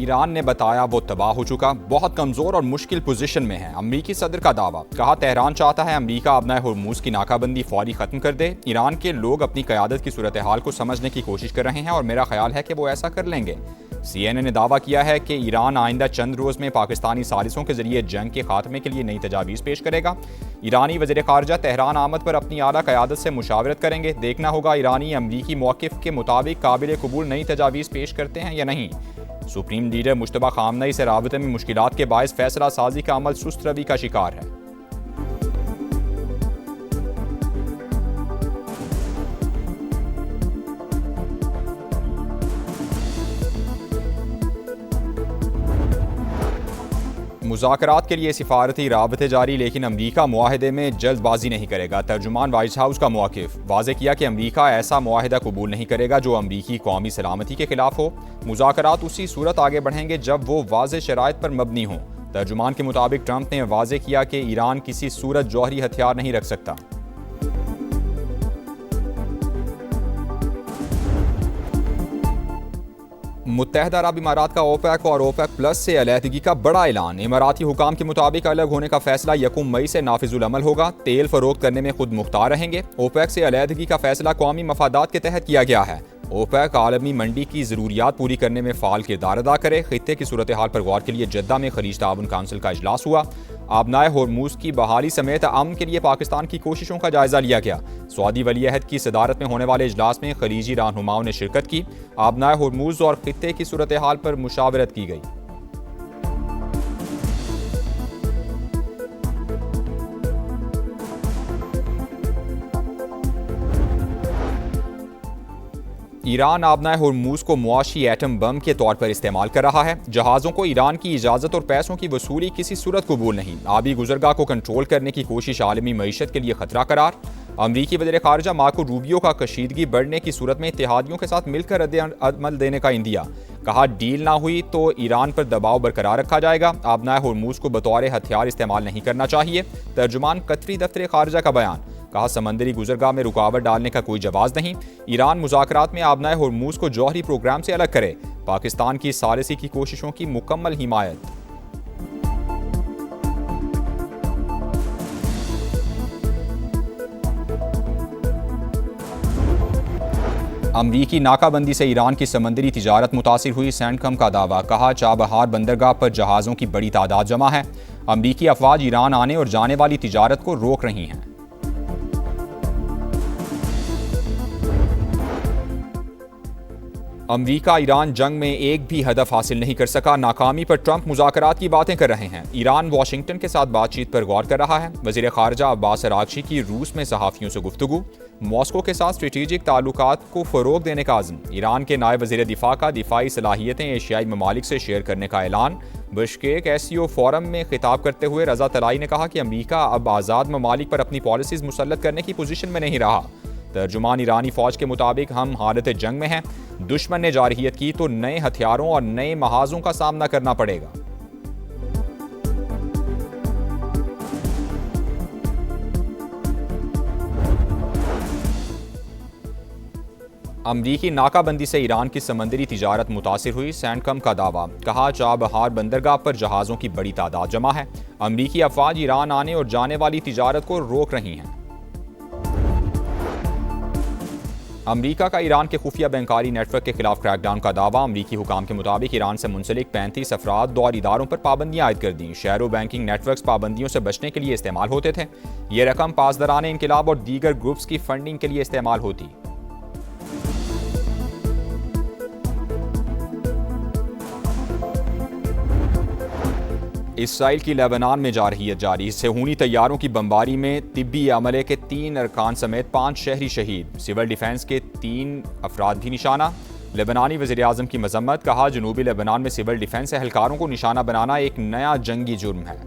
Iran ने बताया वो तबाह हो चुका, बहुत कमज़ोर और मुश्किल पोजीशन में है। अमरीकी सदर का दावा, कहा तेहरान चाहता है अमरीका अपना होर्मुज़ की नाकाबंदी फौरी ख़त्म कर दे। ईरान के लोग अपनी क़यादत की सूरत हाल को समझने की कोशिश कर रहे हैं और मेरा ख्याल है कि वो ऐसा कर लेंगे। CNN ने दावा किया है कि ईरान आइंदा चंद रोज़ में पाकिस्तानी साजिशों के जरिए जंग के खात्मे के लिए नई तजावीज़ पेश करेगा। ईरानी वज़ीर ख़ारजा तेहरान आमद पर अपनी आला क़यादत से मुशावरत करेंगे। देखना होगा ईरानी अमरीकी मौक़िफ़ के मुताबिक काबिल कबूल नई तजावीज़ पेश करते हैं या नहीं। सुप्रीम लीडर मुश्तबा खामनई से राबते में मुश्किलात के बायस फैसला साजी का अमल सुस्त रवि का शिकार है। मुज़ाकरात के लिए सिफारती राबते जारी, लेकिन अमरीका मुआहदे में जल्दबाजी नहीं करेगा। तर्जुमान व्हाइट हाउस का मौक़िफ़ वाज़े किया कि अमरीका ऐसा मुआहदा कबूल नहीं करेगा जो अमरीकी कौमी सलामती के खिलाफ हो। मुज़ाकरात उसी सूरत आगे बढ़ेंगे जब वो वाज़े शराइत पर मबनी हों। तर्जुमान के मुताबिक ट्रंप ने वाज़े किया कि ईरान किसी सूरत जौहरी हथियार नहीं रख सकता। मुत्तहदा अरब इमारात का ओपेक और ओपेक प्लस से अलहदगी का बड़ा ऐलान। इमाराती हुकाम के मुताबिक अलग होने का फैसला 1 मई से नाफिजुल अमल होगा। तेल फरोख्त करने में खुद मुख्तार रहेंगे। ओपेक से अलहदगी का फैसला कौमी मफादात के तहत किया गया है। ओपेक आलमी मंडी की ज़रूरियात पूरी करने में फ़ाल किरदार अदा करे। खित्ते की सूरत हाल पर गौर के लिए जद्दा में खलीज ताउन काउंसिल का इजलास हुआ। आबनाए होर्मुज़ की बहाली समेत अमन के लिए पाकिस्तान की कोशिशों का जायज़ा लिया गया। सऊदी वली अहद की सदारत में होने वाले इजलास में खलीजी रहनुमाओं ने शिरकत की। आबनाए होर्मुज़ और खित्ते की सूरत हाल पर मुशावरत की गई। ईरान आबनाए होर्मुज़ को मुआशी एटम बम के तौर पर इस्तेमाल कर रहा है। जहाज़ों को ईरान की इजाज़त और पैसों की वसूली किसी सूरत कबूल नहीं। आबी गुजरगाह को कंट्रोल करने की कोशिश आलमी मईशत के लिए खतरा करार। अमरीकी वज़ीर ख़ारजा मार्को रूबियो का कशीदगी बढ़ने की सूरत में इत्तेहादियों के साथ मिलकर रद्द-ए-अमल देने का इंदिया। कहा डील ना हुई तो ईरान पर दबाव बरकरार रखा जाएगा। आबनाए होर्मुज़ को बतौर हथियार इस्तेमाल नहीं करना चाहिए। तर्जुमान कतरी दफ्तर ख़ारजा का बयान, कहा समंदरी गुजरगाह में रुकावट डालने का कोई जवाज़ नहीं। ईरान मुज़ाकरात में आबनाए होर्मुज़ को जौहरी प्रोग्राम से अलग करे। पाकिस्तान की सालिसी की कोशिशों की मुकम्मल हिमायत। अमरीकी नाकाबंदी से ईरान की समंदरी तिजारत मुतासिर हुई। सैंडकम का दावा, कहा चाबहार बंदरगाह पर जहाज़ों की बड़ी तादाद जमा है। अमरीकी अफवाज ईरान आने और जाने वाली तिजारत को रोक रही हैं। अमरीका ईरान जंग में एक भी हदफ हासिल नहीं कर सका। नाकामी पर ट्रंप मुज़ाकरात की बातें कर रहे हैं। ईरान वाशिंगटन के साथ बातचीत पर गौर कर रहा है। वज़ीर ख़ारजा अब्बास अराग़ची की रूस में सहाफ़ियों से गुफ्तगू। मॉस्को के साथ स्ट्रेटेजिक ताल्लुकात को फ़रोग़ देने का आज़म। ईरान के नायब वज़ीर दिफ़ा का दिफ़ाई सलाहियतें एशियाई ममालिक से शेयर करने का ऐलान। बिश्केक SCO फोरम में खिताब करते हुए रज़ा तलाई ने कहा कि अमरीका अब आज़ाद ममालिक पर अपनी पॉलिसीज़ मुसल्लत करने की पोजीशन में नहीं रहा। तर्जुमान ईरानी फ़ौज के मुताबिक हम हालत जंग में हैं। दुश्मन ने जारहियत की तो नए हथियारों और नए महाजों का सामना करना पड़ेगा। अमरीकी नाकाबंदी से ईरान की समंदरी तिजारत मुतासिर हुई। सैंडकम का दावा, कहा चाबहार बंदरगाह पर जहाज़ों की बड़ी तादाद जमा है। अमरीकी अफवाज ईरान आने और जाने वाली तिजारत को रोक रही हैं। अमरीका का ईरान के खुफिया बैंकारी नेटवर्क के खिलाफ क्रैकडाउन का दावा। अमरीकी हुकाम के मुताबिक ईरान से मुंसलिक 35 अफराद और इदारों पर पाबंदियां आयद कर दी। शहरों बैंकिंग नेटवर्क्स पाबंदियों से बचने के लिए इस्तेमाल होते थे। ये रकम पासदारान इनकलाब और दीगर ग्रुप्स की फंडिंग के लिए इस्तेमाल होती। इसराइल की लेबनान में जारहियत जारी। सेहूनी तैयारों की बमबारी में तिब्बी अमले के 3 अरकान समेत 5 शहरी शहीद। सिविल डिफेंस के 3 अफराद भी निशाना। लेबनानी वज़ीर आज़म की मजम्मत, कहा जनूबी लेबनान में सिविल डिफेंस एहलकारों को निशाना बनाना एक नया जंगी जुर्म है।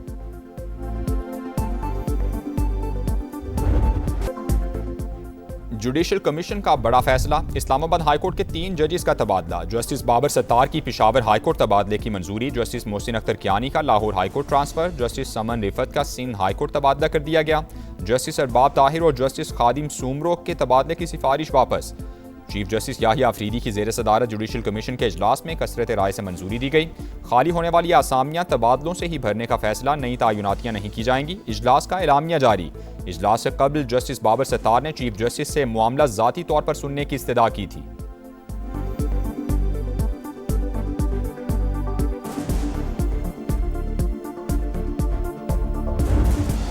जुडिशल कमीशन का बड़ा फैसला। इस्लामाबाद हाईकोर्ट के 3 जजेस का तबादला। जस्टिस बाबर सत्तार की पेशावर हाईकोर्ट तबादले की मंजूरी। जस्टिस मोहसिन अख्तर कियानी का लाहौर हाईकोर्ट ट्रांसफर। जस्टिस समन रिफत का सिंध हाईकोर्ट तबादला कर दिया गया। जस्टिस अरबाब ताहिर और जस्टिस खादिम सुमरो के तबादले की सिफारिश वापस। चीफ जस्टिस याहिया अफरीदी की ज़ेर सदारत जुडिशल कमीशन के इजलास में कसरत राय से मंजूरी दी गई। खाली होने वाली आसामियां तबादलों से ही भरने का फैसला, नई तयनातियां नहीं की जाएंगी। इजलास का एलामिया जारी। इजलास से कबल जस्टिस बाबर सत्तार ने चीफ जस्टिस से मामला ज़ाती तौर पर सुनने की इस्तदा की थी।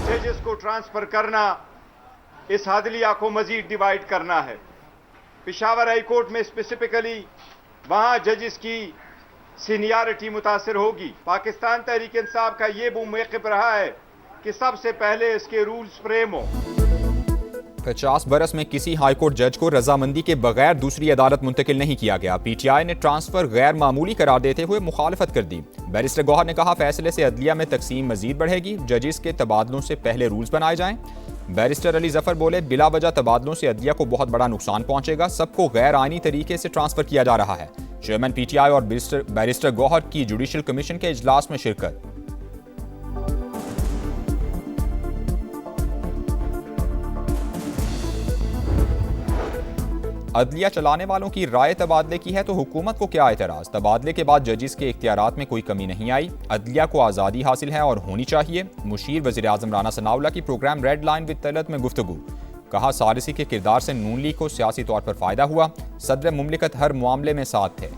जजेस को ट्रांसफर करना इस हादलिया को मजीद डिवाइड करना है। पेशावर हाई कोर्ट में स्पेसिफिकली वहां जजेस की सीनियरिटी मुतासिर होगी। पाकिस्तान तहरीक इंसाफ का ये वो मौक़िफ़ रहा है कि सबसे पहले इसके रूल्स फ्रेम हो। 50 बरस में किसी हाईकोर्ट जज को रजामंदी के बगैर दूसरी अदालत मुंतकिल नहीं किया गया। PTI ने ट्रांसफर गैर मामूली करार देते हुए मुखालफत कर दी। बैरिस्टर गौहर ने कहा, फैसले से अदलिया में तकसीम मजीद बढ़ेगी, जजिस के तबादलों से पहले रूल्स बनाए जाएं। बैरिस्टर अली जफर बोले, बिला वजह तबादलों से अदलिया को बहुत बड़ा नुकसान पहुंचेगा, सबको गैर आईनी तरीके से ट्रांसफर किया जा रहा है। चेयरमैन PTI और बैरिस्टर गौहर की जुडिशल कमीशन के इजलास में शिरकत। अदलिया चलाने वालों की राय तबादले की है तो हुकूमत को क्या एतराज़। तबादले के बाद जजिस के इख्तियारात में कोई कमी नहीं आई। अदलिया को आज़ादी हासिल है और होनी चाहिए। मुशीर वज़ीर आज़म राना सनाउल्लाह की program Red Line with Talat में गुफ्तगू। कहा, सारसी के किरदार से नून लीग को सियासी तौर पर फ़ायदा हुआ। सदर मुमलिकत हर मामले में साथ थे।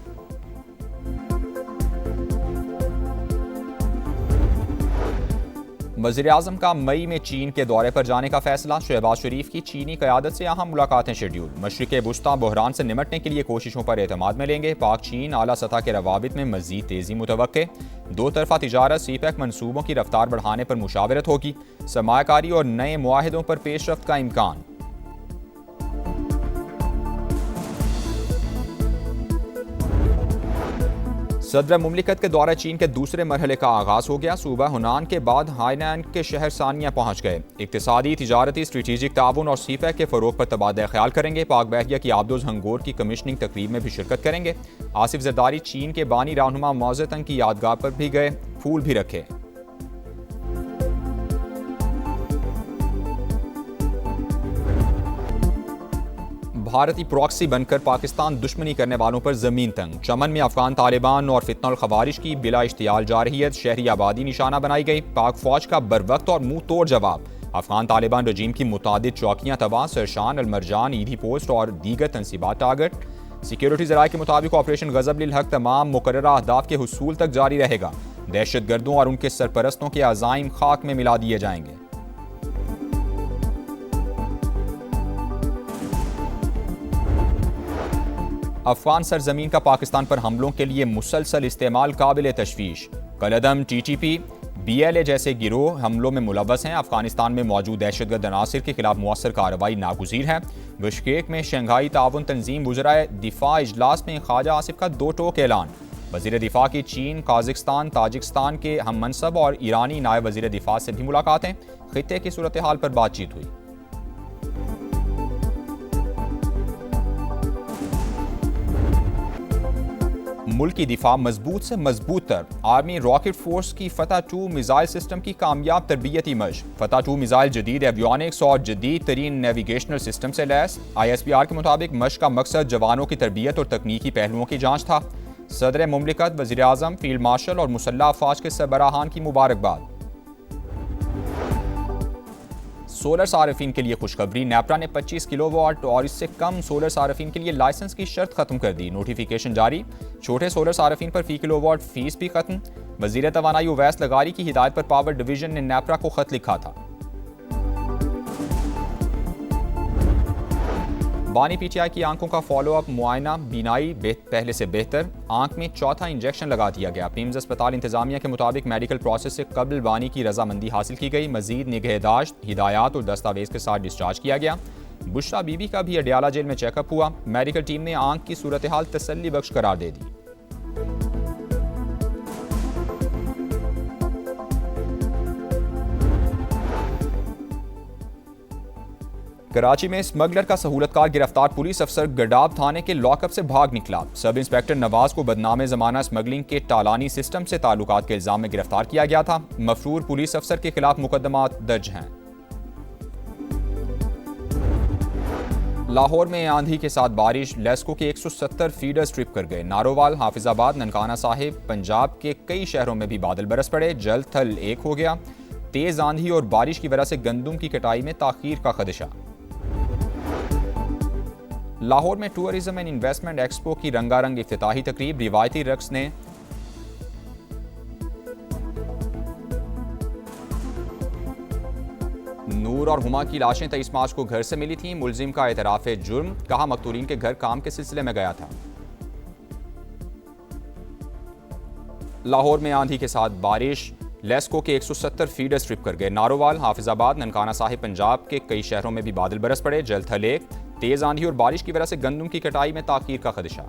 वज़ीर-ए-आज़म का मई में चीन के दौरे पर जाने का फैसला। शहबाज शरीफ की चीनी क़यादत से अहम मुलाकातें शेड्यूल। मशरिक़ वुस्ता बहरान से निमटने के लिए कोशिशों पर एतमाद में लेंगे। पाक चीन आला सतह के रवाबित में मज़ीद तेज़ी मुतवक्के। दो तरफ़ा तिजारत CPEC मनसूबों की रफ्तार बढ़ाने पर मुशावरत होगी। सरमायाकारी और नए मुआहिदों पर पेशरफ्त का इम्कान। सदर मुमलिकत के दौरा चीन के दूसरे मरहले का आगाज हो गया। सूबा हुनान के बाद हाईनैन के शहर सानिया पहुंच गए। इक्तिसादी, तिजारती, स्ट्रेटेजिक ताउन और CPEC के फरोग पर तबादला ख्याल करेंगे। पाक बहरिया की आब्दोज हंगोर की कमिश्निंग तकरीब में भी शिरकत करेंगे। आसिफ जरदारी चीन के बानी रहनुमा मौज़े तंग की यादगार पर भी गए, फूल भी रखे। भारतीय प्रॉक्सी बनकर पाकिस्तान दुश्मनी करने वालों पर जमीन तंग। चमन में अफगान तालिबान और फितना खवारिश की बिला इश्तियाल जारहियत, शहरी आबादी निशाना बनाई गई। पाक फौज का बरवक्त और मुंह तोड़ जवाब। अफगान तालिबान रजीम की मुतादिद चौकियां तबाह, सरशान, अलमरजान, ईदी पोस्ट और दीगर तनसीबात टारगेट। सिक्योरिटी ज़राए के मुताबिक ऑपरेशन गज़ब लिल हक तमाम मुकर्ररा अहदाफ के हुसूल तक जारी रहेगा। दहशतगर्दों और उनके सरपरस्तों के अज़ाइम खाक में मिला दिए जाएंगे। अफगान सरजमीन का पाकिस्तान पर हमलों के लिए मुसलसल इस्तेमाल काबिल तशवीश। कलअदम, TTP, BLA जैसे गिरोह हमलों में मुलव्वस हैं। अफगानिस्तान में मौजूद दहशतगर्द अनासिर के खिलाफ मुअस्सर कार्रवाई नागुज़ीर है। बिश्केक में शंघाई ताउन तंजीम वज़राए दिफा इजलास में ख्वाजा आसिफ का दो टोक ऐलान। वज़ीर दिफा की चीन, काज़िस्तान, ताजिकिस्तान के हम मनसब और ईरानी नायब वज़ीर दिफा से भी मुलाकातें। खित्ते की सूरत हाल पर बातचीत हुई। मुल्क की दिफा मजबूत से मजबूत तर। आर्मी रॉकेट फोर्स की फतह 2 मिसाइल सिस्टम की कामयाब तरबियती मशक। फतह 2 मिसाइल जदीद एवियोनिक्स और जदीद तरीन नेविगेशनल सिस्टम से लैस। ISPR के मुताबिक मशक का मकसद जवानों की तरबियत और तकनीकी पहलुओं की जांच था। सदर मुमलिकत, वज़ीर आज़म, फील्ड मार्शल और मुसल्लह अफवाज के सरबराहान की मुबारकबाद। सोलर सार्फिन के लिए खुशखबरी। नेपरा ने 25 किलोवाट और इससे कम सोलर सार्फिन के लिए लाइसेंस की शर्त खत्म कर दी। नोटिफिकेशन जारी। छोटे सोलर सार्फिन पर फी किलोवाट फीस भी खत्म। वज़ीर तवानाई उवैस लगारी की हिदायत पर पावर डिवीजन ने नेपरा को खत लिखा था। बानी PTI की आंखों का फॉलोअप मुआयना, बीनाई पहले से बेहतर। आंख में चौथा इंजेक्शन लगा दिया गया। पिम्स अस्पताल इंतजामिया के मुताबिक मेडिकल प्रोसेस से कबल बानी की रजामंदी हासिल की गई। मजीद निगहदाश्त, हिदायत और दस्तावेज के साथ डिस्चार्ज किया गया। बुशरा बीबी का भी अडियाला जेल में चेकअप हुआ। मेडिकल टीम ने आंख की सूरत हाल तसल्ली बख्श करार दे दी। कराची में स्मगलर का सहूलतकार गिरफ्तार। पुलिस अफसर गडाब थाने के लॉकअप से भाग निकला। सब इंस्पेक्टर नवाज को बदनामे जमाना स्मगलिंग के टालानी सिस्टम से ताल्लुकात के इल्जाम में गिरफ्तार किया गया था। मफरूर पुलिस अफसर के खिलाफ मुकदमा दर्ज हैं। लाहौर में आंधी के साथ बारिश, लेस्को के 170 फीडर्स ट्रिप कर गए। नारोवाल, हाफिजाबाद, ननकाना साहिब, पंजाब के कई शहरों में भी बादल बरस पड़े। जल थल एक हो गया। तेज आंधी और बारिश की वजह से गंदुम की कटाई में ताखीर का खदशा। लाहौर में टूरिज्म एंड इन्वेस्टमेंट एक्सपो की रंगारंग इफ्तिताही तकरीब, रिवायती रक्स ने नूर और हुमा की लाशें 23 मार्च को घर से मिली थीं। मुलजिम का एतराफ जुर्म, कहा मकतूलीन के घर काम के सिलसिले में गया था। लाहौर में आंधी के साथ बारिश, लेस्को के 170 फीडर्स ट्रिप कर गए। नारोवाल, हाफिजाबाद, ननकाना साहिब, पंजाब के कई शहरों में भी बादल बरस पड़े। जल थल एक, तेज आंधी और बारिश की वजह से गंदुम की कटाई में ताखीर का खदशा।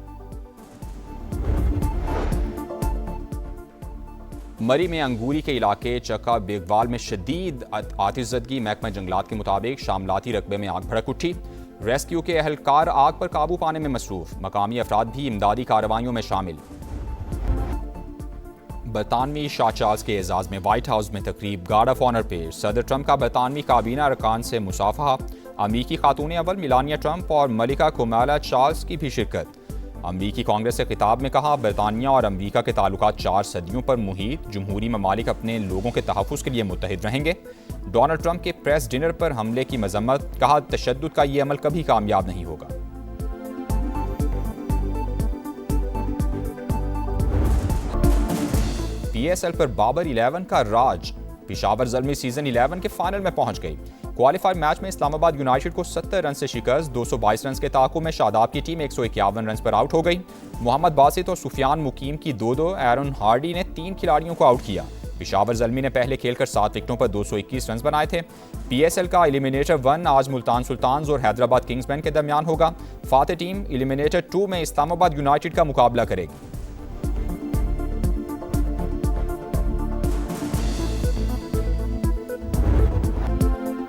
मरी में अंगूरी के इलाके चक्का बेगवाल में शदीद आतिशज़दगी, महकमा जंगलात के मुताबिक शामलाती रकबे में आग भड़क उठी। रेस्क्यू के अहलकार आग पर काबू पाने में मसरूफ, मकामी अफराद भी इमदादी कार्रवाइयों में शामिल। बरतानवी शाह चार्ल्स के एजाज में व्हाइट हाउस में तकरीब, गार्ड ऑफ ऑनर पेश। सदर ट्रंप का बरतानवी काबीना अरकान से मुसाफहा। अमरीकी खातून अव्वल मिलानिया ट्रंप और मलिका कुमाला चार्ल्स की भी शिरकत। अमरीकी कांग्रेस से खिताब में कहा, बरतानिया और अमरीका के ताल्लुकात 4 सदियों पर मुहित, जमहूरी ममालिक अपने लोगों के तहफ़्फ़ुज़ के लिए मुत्तहिद रहेंगे। डोनाल्ड ट्रंप के प्रेस डिनर पर हमले की मजम्मत, कहा तशद्दुद का ये अमल कभी कामयाब नहीं होगा। PSL पर बाबर 11 का राज, पेशावर ज़ल्मी सीजन 11 के फाइनल में पहुंच गई। क्वालिफायर मैच में इस्लामाबाद यूनाइटेड को 70 रन से शिकस्त। 222 रन के ताक़ुब में शादाब की टीम 151 रन पर आउट हो गई। मोहम्मद बासित और सुफियान मुकीम की 2-2, एरन हार्डी ने 3 खिलाड़ियों को आउट किया। पेशावर ज़ल्मी ने पहले खेलकर 7 विकेटों पर 221 रन बनाए थे। PSL का एलिमिनेटर 1 आज मुल्तान सुल्तान्स और हैदराबाद किंग्समैन के दरमियान होगा। फातेह टीम एलिमिनेटर 2 में इस्लामाबाद यूनाइटेड का मुकाबला करेगी।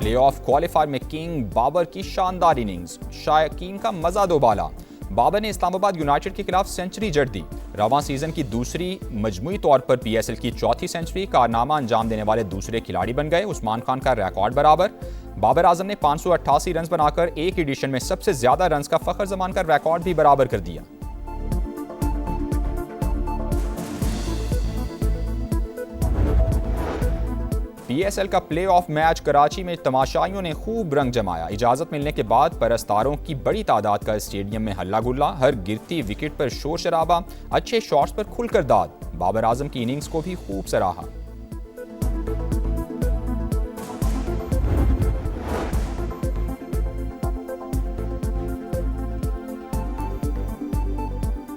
प्लेऑफ क्वालिफायर में किंग बाबर की शानदार इनिंग्स, शायकीन का मजा दोबाला। बाबर ने इस्लामाबाद यूनाइटेड के खिलाफ सेंचुरी जड़ दी। रवां सीजन की दूसरी मजमूई तौर पर PSL की चौथी सेंचुरी, कारनामा अंजाम देने वाले दूसरे खिलाड़ी बन गए। उस्मान खान का रिकॉर्ड बराबर। बाबर आजम ने 588 रन बनाकर एक एडिशन में सबसे ज्यादा रन का फखर जमान का रिकॉर्ड भी बराबर कर दिया। PSL का प्ले ऑफ मैच कराची में तमाशाइयों ने खूब रंग जमाया। इजाजत मिलने के बाद परस्तारों की बड़ी तादाद का स्टेडियम में हल्ला गुल्ला, हर गिरती विकेट पर शोर शराबा, अच्छे शॉट्स पर खुलकर दाद। बाबर आजम की इनिंग्स को भी खूब सराहा।